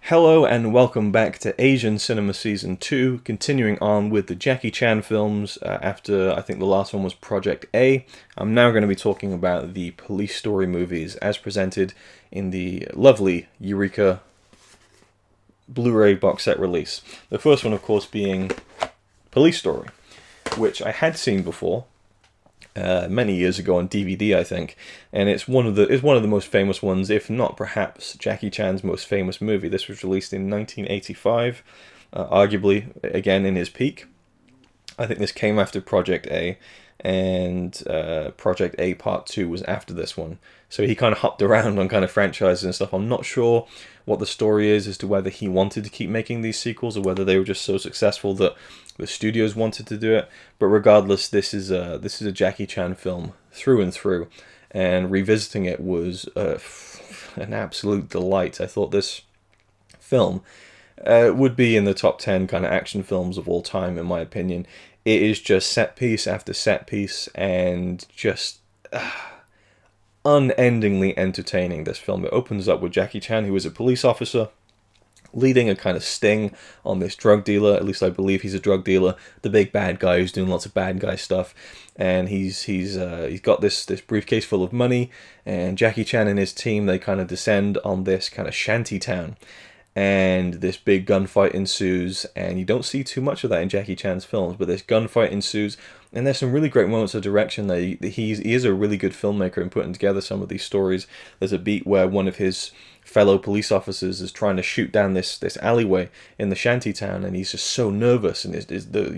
Hello and welcome back to Asian Cinema Season 2, continuing on with the Jackie Chan films after I think the last one was Project A. I'm now going to be talking about the Police Story movies as presented in the lovely Eureka Blu-ray box set release. The first one, of course, being Police Story, which I had seen before. Many years ago on DVD, I think, and it's one of the most famous ones, if not perhaps Jackie Chan's most famous movie. This was released in 1985, arguably again in his peak. I think this came after Project A, and Project A Part 2 was after this one. So he kind of hopped around on kind of franchises and stuff. I'm not sure what the story is as to whether he wanted to keep making these sequels or whether they were just so successful that the studios wanted to do it. But regardless, this is a Jackie Chan film through and through, and revisiting it was an absolute delight. I thought this film would be in the top 10 kind of action films of all time, in my opinion. It is just set piece after set piece, and just unendingly entertaining, this film. It opens up with Jackie Chan, who is a police officer, leading a kind of sting on this drug dealer. At least I believe he's a drug dealer, the big bad guy who's doing lots of bad guy stuff. And he's got this briefcase full of money, and Jackie Chan and his team, they kind of descend on this kind of shanty town. And this big gunfight ensues, and you don't see too much of that in Jackie Chan's films, but this gunfight ensues, and there's some really great moments of direction. He is a really good filmmaker in putting together some of these stories. There's a beat where one of his fellow police officers is trying to shoot down this alleyway in the shanty town, and he's just so nervous, and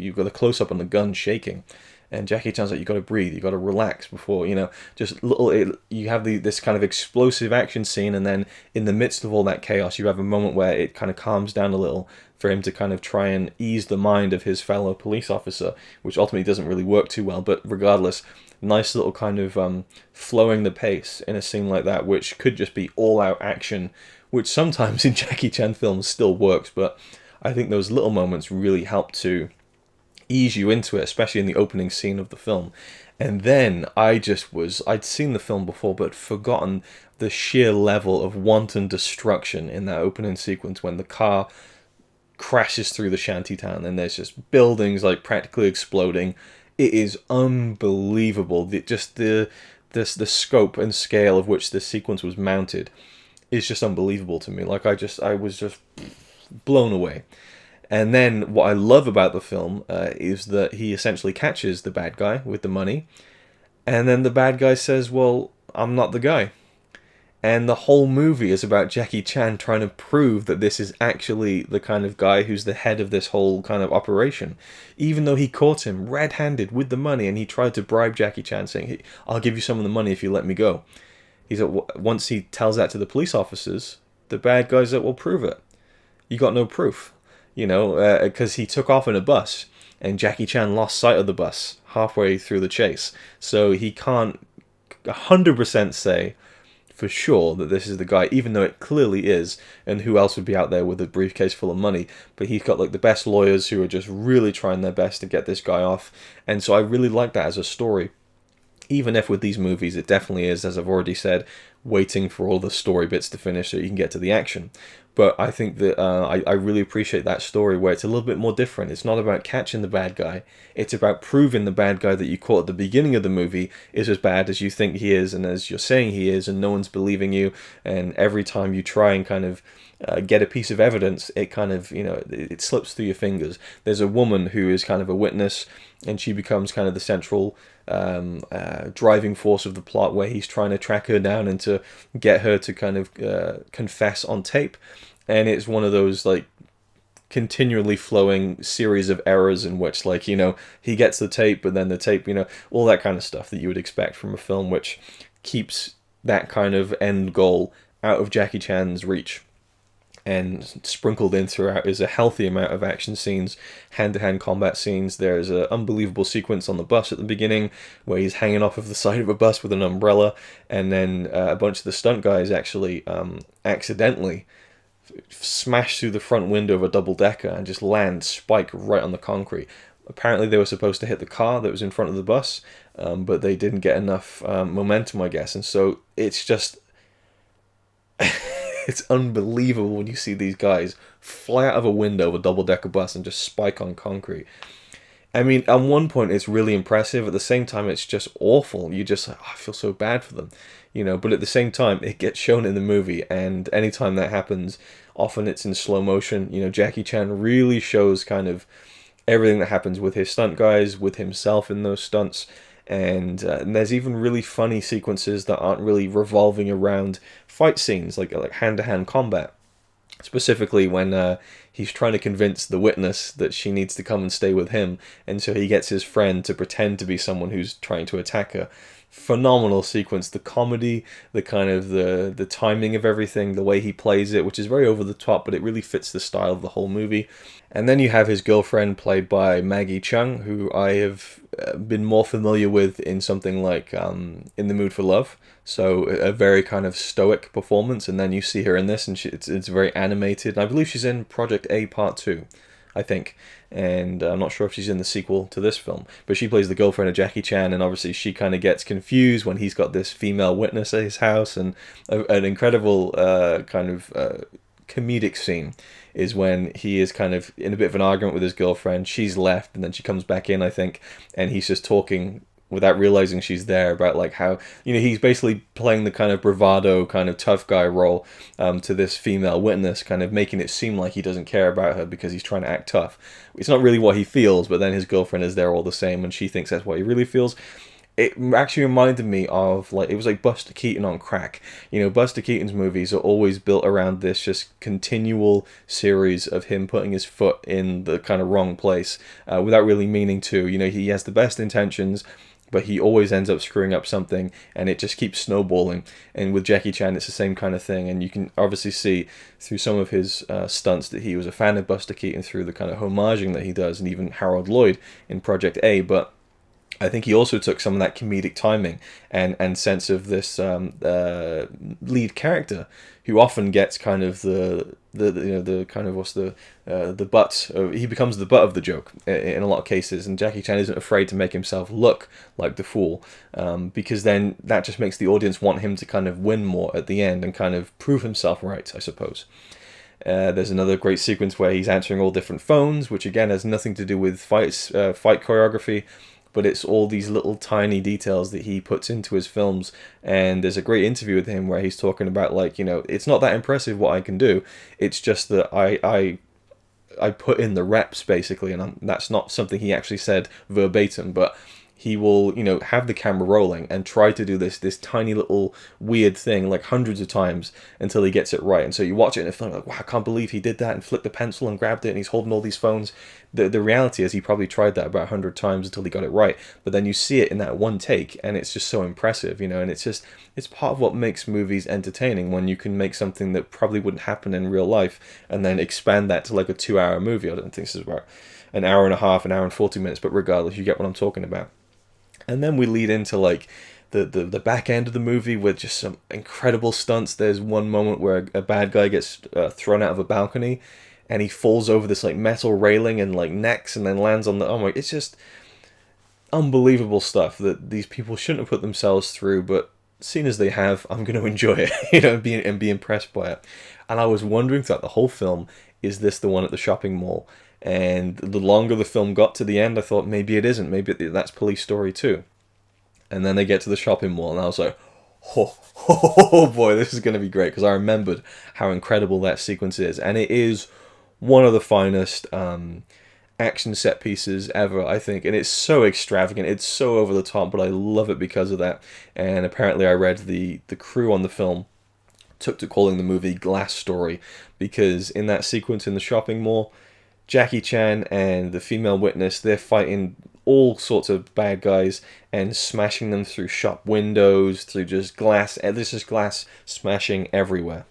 you've got a close-up on the gun shaking. And Jackie Chan's like, you got to breathe, you got to relax before, you have this kind of explosive action scene, and then in the midst of all that chaos, you have a moment where it kind of calms down a little for him to kind of try and ease the mind of his fellow police officer, which ultimately doesn't really work too well, but regardless, nice little kind of flowing the pace in a scene like that, which could just be all-out action, which sometimes in Jackie Chan films still works, but I think those little moments really help to ease you into it, especially in the opening scene of the film. And then I'd seen the film before, but forgotten the sheer level of wanton destruction in that opening sequence when the car crashes through the shantytown and there's just buildings like practically exploding. It is unbelievable. The scope and scale of which this sequence was mounted is just unbelievable to me. Like I was just blown away. And then what I love about the film is that he essentially catches the bad guy with the money, and then the bad guy says, well, I'm not the guy. And the whole movie is about Jackie Chan trying to prove that this is actually the kind of guy who's the head of this whole kind of operation. Even though he caught him red-handed with the money, and he tried to bribe Jackie Chan, saying, hey, I'll give you some of the money if you let me go. Once he tells that to the police officers, the bad guy's like, well, prove it. You got no proof. Because he took off in a bus, and Jackie Chan lost sight of the bus halfway through the chase. So he can't 100% say for sure that this is the guy, even though it clearly is, and who else would be out there with a briefcase full of money. But he's got like the best lawyers who are just really trying their best to get this guy off. And so I really like that as a story. Even if with these movies it definitely is, as I've already said, waiting for all the story bits to finish so you can get to the action. But I think that I really appreciate that story where it's a little bit more different. It's not about catching the bad guy. It's about proving the bad guy that you caught at the beginning of the movie is as bad as you think he is and as you're saying he is, and no one's believing you. And every time you try and kind of get a piece of evidence, it kind of, it slips through your fingers. There's a woman who is kind of a witness, and she becomes kind of the central driving force of the plot, where he's trying to track her down and to get her to kind of confess on tape. And it's one of those like continually flowing series of errors in which, like, he gets the tape, but then the tape, all that kind of stuff that you would expect from a film which keeps that kind of end goal out of Jackie Chan's reach. And sprinkled in throughout is a healthy amount of action scenes, hand-to-hand combat scenes. There's an unbelievable sequence on the bus at the beginning where he's hanging off of the side of a bus with an umbrella, and then a bunch of the stunt guys actually accidentally smash through the front window of a double-decker and just land spike right on the concrete. Apparently they were supposed to hit the car that was in front of the bus, but they didn't get enough momentum, I guess. And so it's just It's unbelievable when you see these guys fly out of a window of a double-decker bus and just spike on concrete. I mean, at one point it's really impressive. At the same time, it's just awful. You just, I feel so bad for them, you know. But at the same time, it gets shown in the movie, and anytime that happens, often it's in slow motion. You know, Jackie Chan really shows kind of everything that happens with his stunt guys, with himself in those stunts. And there's even really funny sequences that aren't really revolving around fight scenes, like hand-to-hand combat. Specifically when he's trying to convince the witness that she needs to come and stay with him, and so he gets his friend to pretend to be someone who's trying to attack her. Phenomenal sequence. The comedy, the kind of the timing of everything, the way he plays it, which is very over the top, but it really fits the style of the whole movie. And then you have his girlfriend, played by Maggie Cheung, who I have been more familiar with in something like In the Mood for Love. So a very kind of stoic performance, and then you see her in this, and it's very animated. And I believe she's in Project A Part 2, I think. And I'm not sure if she's in the sequel to this film, but she plays the girlfriend of Jackie Chan, and obviously she kind of gets confused when he's got this female witness at his house. And an incredible comedic scene is when he is kind of in a bit of an argument with his girlfriend. She's left, and then she comes back in, I think, and he's just talking without realizing she's there about like how, you know, he's basically playing the kind of bravado kind of tough guy role to this female witness, kind of making it seem like he doesn't care about her because he's trying to act tough. It's not really what he feels, but then his girlfriend is there all the same, and she thinks that's what he really feels. It actually reminded me of, like, it was like Buster Keaton on crack. You know, Buster Keaton's movies are always built around this just continual series of him putting his foot in the kind of wrong place without really meaning to. You know, he has the best intentions, but he always ends up screwing up something, and it just keeps snowballing. And with Jackie Chan, it's the same kind of thing, and you can obviously see through some of his stunts that he was a fan of Buster Keaton through the kind of homaging that he does, and even Harold Lloyd in Project A. But I think he also took some of that comedic timing and sense of this lead character, who often gets kind of the kind of the butt. He becomes the butt of the joke in a lot of cases, and Jackie Chan isn't afraid to make himself look like the fool, because then that just makes the audience want him to kind of win more at the end and kind of prove himself right, I suppose. There's another great sequence where he's answering all different phones, which again has nothing to do with fight choreography, but it's all these little tiny details that he puts into his films. And there's a great interview with him where he's talking about, like, you know, it's not that impressive what I can do, it's just that I put in the reps, basically. And that's not something he actually said verbatim, but he will, you know, have the camera rolling and try to do this tiny little weird thing like hundreds of times until he gets it right. And so you watch it in a film like, wow, I can't believe he did that, and flicked the pencil and grabbed it, and he's holding all these phones. The reality is he probably tried that about 100 times until he got it right. But then you see it in that one take, and it's just so impressive, you know. And it's part of what makes movies entertaining, when you can make something that probably wouldn't happen in real life and then expand that to like a 2-hour movie. I don't think this is about an hour and a half, an hour and 40 minutes, but regardless, you get what I'm talking about. And then we lead into like the back end of the movie with just some incredible stunts. There's one moment where a bad guy gets thrown out of a balcony, and he falls over this like metal railing and like necks, and then lands on the, oh my, it's just unbelievable stuff that these people shouldn't have put themselves through, but seeing as they have, I'm going to enjoy it, you know, and be impressed by it. And I was wondering throughout the whole film, is this the one at the shopping mall? And the longer the film got to the end, I thought maybe it isn't. Maybe that's Police Story 2. And then they get to the shopping mall, and I was like, oh boy, this is going to be great, because I remembered how incredible that sequence is. And it is one of the finest action set pieces ever, I think. And it's so extravagant, it's so over the top, but I love it because of that. And apparently I read the crew on the film took to calling the movie Glass Story, because in that sequence in the shopping mall, Jackie Chan and the female witness, they're fighting all sorts of bad guys and smashing them through shop windows, through just glass. There's just glass smashing everywhere.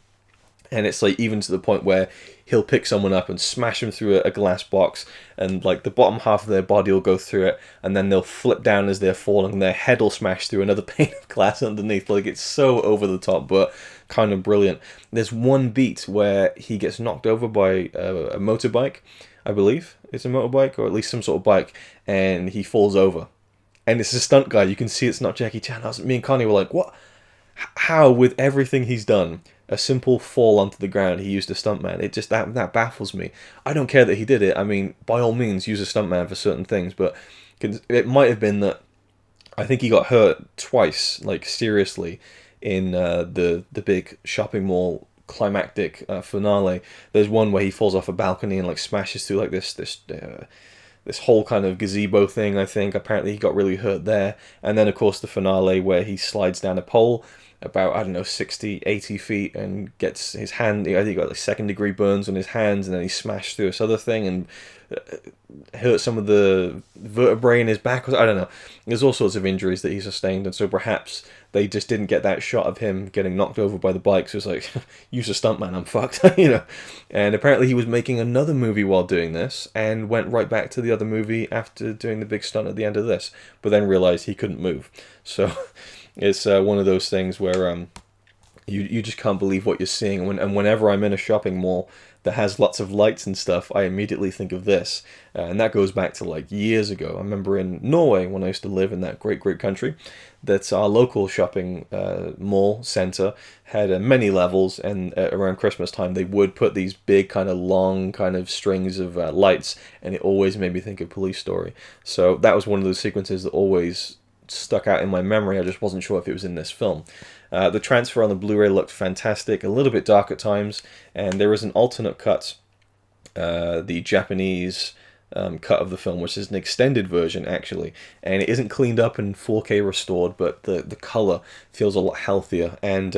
And it's like even to the point where he'll pick someone up and smash them through a glass box, and like the bottom half of their body will go through it, and then they'll flip down as they're falling, and their head will smash through another pane of glass underneath. Like, it's so over the top, but kind of brilliant. There's one beat where he gets knocked over by a motorbike, I believe it's a motorbike, or at least some sort of bike, and he falls over. And it's a stunt guy. You can see it's not Jackie Chan. Me and Connie were like, what? how, with everything he's done, a simple fall onto the ground, he used a stuntman. It just, that baffles me. I don't care that he did it. I mean, by all means, use a stuntman for certain things, but it might have been that I think he got hurt twice, like seriously, in the big shopping mall climactic finale. There's one where he falls off a balcony and like smashes through like this whole kind of gazebo thing, I think. Apparently he got really hurt there. And then, of course, the finale where he slides down a pole about, I don't know, 60, 80 feet and gets his hand, I think he got like second-degree burns on his hands, and then he smashed through this other thing and hurt some of the vertebrae in his back. I don't know. There's all sorts of injuries that he sustained, and so perhaps they just didn't get that shot of him getting knocked over by the bike. So it's like, use a stuntman, I'm fucked, you know. And apparently he was making another movie while doing this, and went right back to the other movie after doing the big stunt at the end of this, but then realized he couldn't move. So it's one of those things where you just can't believe what you're seeing. And whenever I'm in a shopping mall that has lots of lights and stuff, I immediately think of this. And that goes back to like years ago. I remember in Norway, when I used to live in that great, great country, that our local shopping mall centre had many levels, and around Christmas time they would put these big kind of long kind of strings of lights, and it always made me think of Police Story. So that was one of those sequences that always stuck out in my memory. I just wasn't sure if it was in this film. The transfer on the Blu-ray looked fantastic, a little bit dark at times, and there is an alternate cut, the Japanese cut of the film, which is an extended version actually, and it isn't cleaned up and 4K restored, but the color feels a lot healthier and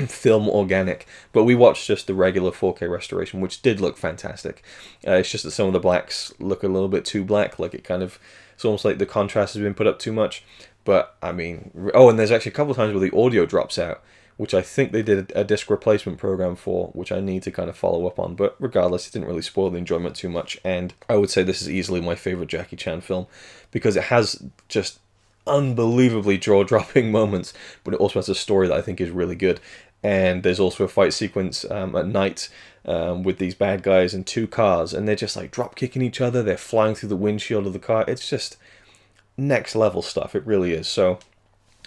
film organic. But we watched just the regular 4K restoration, which did look fantastic. It's just that some of the blacks look a little bit too black, like it's almost like the contrast has been put up too much. But I mean, oh, and there's actually a couple of times where the audio drops out, which I think they did a disc replacement program for, which I need to kind of follow up on. But regardless, it didn't really spoil the enjoyment too much. And I would say this is easily my favorite Jackie Chan film, because it has just unbelievably jaw-dropping moments, but it also has a story that I think is really good. And there's also a fight sequence at night with these bad guys in two cars, and they're just like drop kicking each other. They're flying through the windshield of the car. It's just next level stuff. It really is. So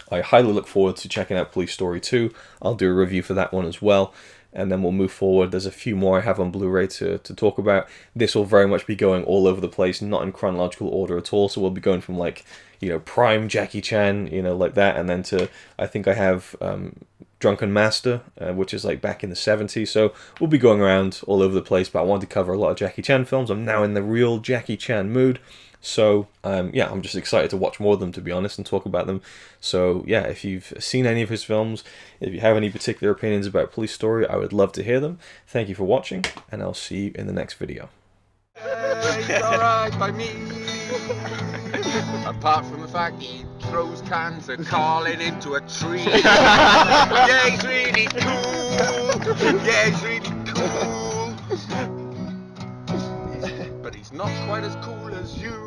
I highly look forward to checking out Police Story 2. I'll do a review for that one as well, and then we'll move forward. There's a few more I have on Blu-ray to talk about. This will very much be going all over the place, not in chronological order at all. So we'll be going from like, you know, prime Jackie Chan, you know, like that, and then to, I think I have Drunken Master, which is like back in the 70s. So we'll be going around all over the place, but I wanted to cover a lot of Jackie Chan films. I'm now in the real Jackie Chan mood. So, yeah, I'm just excited to watch more of them, to be honest, and talk about them. So, yeah, if you've seen any of his films, if you have any particular opinions about Police Story, I would love to hear them. Thank you for watching, and I'll see you in the next video. It's alright by me. Apart from the fact he throws cans of Carlin into a tree. Yeah, he's really cool. Yeah, he's really cool. But he's not quite as cool as you.